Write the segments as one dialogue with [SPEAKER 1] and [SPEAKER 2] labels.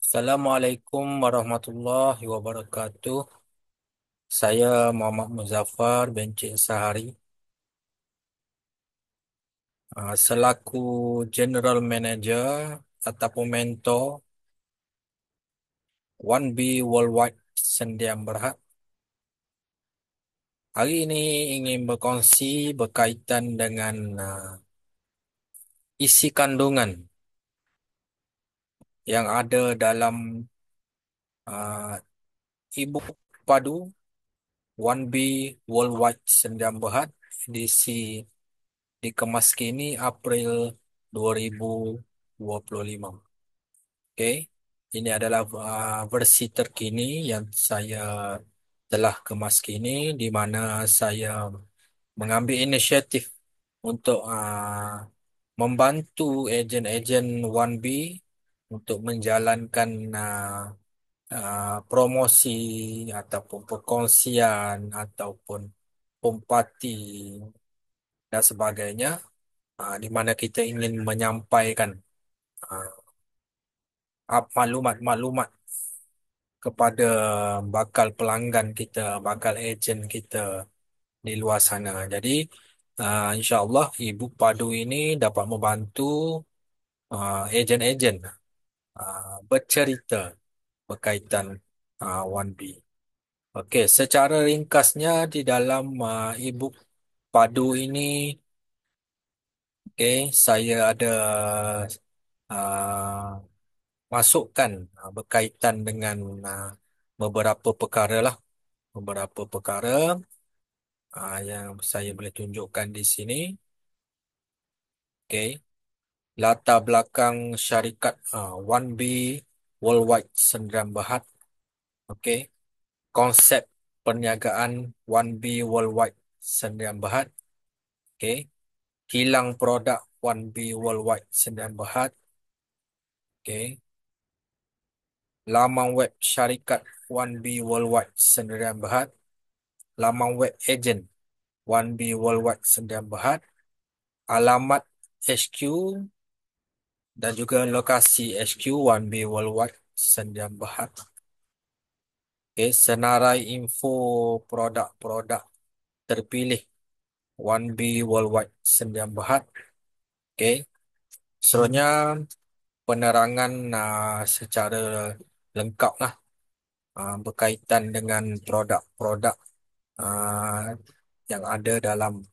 [SPEAKER 1] Assalamualaikum warahmatullahi wabarakatuh. Saya Muhammad Muzaffar bin Cik Sahari, selaku General Manager ataupun Mentor 1B Worldwide Sendian Berhad. Hari ini ingin berkongsi berkaitan dengan isi kandungan yang ada dalam uh, e-book padu 1B Worldwide Sendian Berhad edisi dikemas kini April 2025. Okey, ini adalah versi terkini yang saya telah kemas kini, di mana saya mengambil inisiatif untuk membantu ejen-ejen 1B untuk menjalankan promosi ataupun perkongsian ataupun pumpati dan sebagainya, di mana kita ingin menyampaikan ah, maklumat-maklumat kepada bakal pelanggan kita, bakal ejen kita di luar sana. Jadi, insya-Allah e-book padu ini dapat membantu ejen-ejen bercerita berkaitan 1B. Okey, secara ringkasnya di dalam e-book padu ini, okey, saya ada uh, masukkan berkaitan dengan beberapa perkara lah, beberapa perkara yang saya boleh tunjukkan di sini. Okey, latar belakang syarikat 1B Worldwide Sdn Bhd. Okey, konsep perniagaan 1B Worldwide Sdn Bhd. Okey, kilang produk 1B Worldwide Sdn Bhd. Okey, laman web syarikat 1B Worldwide Sdn Bhd, laman web ejen 1B Worldwide Sdn Bhd, alamat HQ dan juga lokasi HQ 1B Worldwide Sdn Bhd. Okay, senarai info produk-produk terpilih 1B Worldwide Sdn Bhd. Okay, seterusnya penerangan secara lengkap lah berkaitan dengan produk-produk uh, yang ada dalam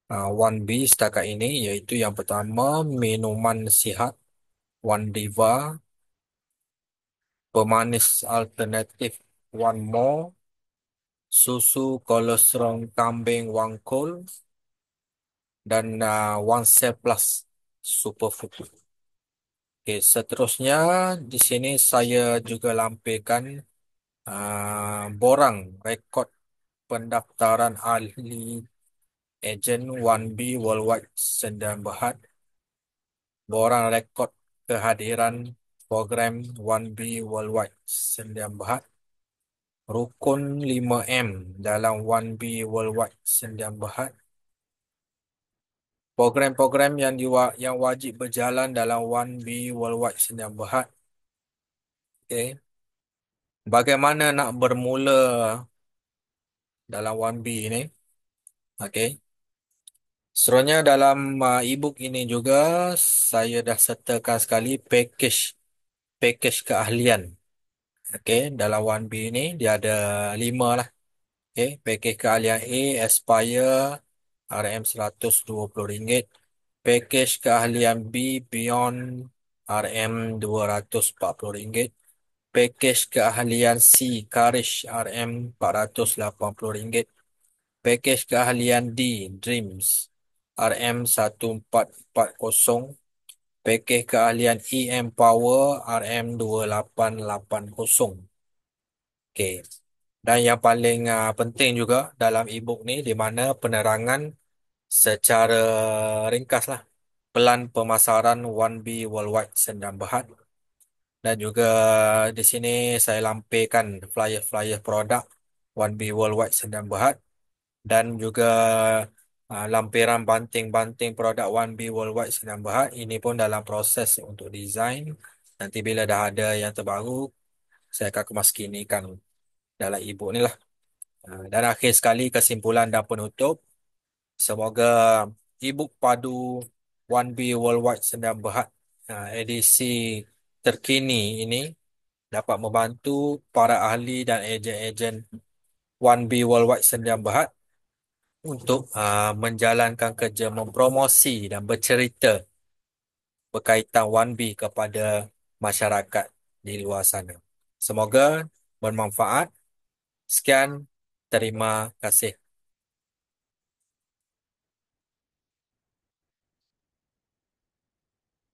[SPEAKER 1] 1B setakat ini, iaitu yang pertama minuman sihat One Diva, pemanis alternatif One More, susu kolesterol kambing One Cool, dan One Cell Plus Superfood. Okey, seterusnya di sini saya juga lampirkan borang rekod pendaftaran ahli ejen 1B Worldwide Sdn Bhd, borang rekod kehadiran program 1B Worldwide Sdn Bhd, rukun 5M dalam 1B Worldwide Sdn Bhd, program-program yang wajib berjalan dalam 1B Worldwide Sdn Bhd. Okay. Bagaimana nak bermula dalam 1B ini? Okay. Seterusnya dalam e-book ini juga saya dah sertakan sekali package keahlian. Okey, dalam 1B ini dia ada 5 lah. Okey, package keahlian A Aspire RM120. Package keahlian B Beyond RM240. Package keahlian C Courage RM480. Package keahlian D Dreams RM1440. Package keahlian E Empower RM2880. Okey. Dan yang paling penting juga dalam e-book ni, di mana penerangan secara ringkas lah pelan pemasaran 1B Worldwide Sdn Bhd. Dan juga di sini saya lampirkan flyer-flyer produk 1B Worldwide Sdn Bhd, dan juga lampiran banting-banting produk 1B Worldwide Sdn Bhd. Ini pun dalam proses untuk design Nanti bila dah ada yang terbaru, saya akan kemaskinikan dalam e-book ni lah. Dan akhir sekali, kesimpulan dan penutup, semoga e-book padu 1B Worldwide Sdn Bhd edisi terkini ini dapat membantu para ahli dan ejen-ejen 1B Worldwide Sdn Bhd untuk menjalankan kerja mempromosi dan bercerita berkaitan 1B kepada masyarakat di luar sana. Semoga bermanfaat. Sekian, terima kasih.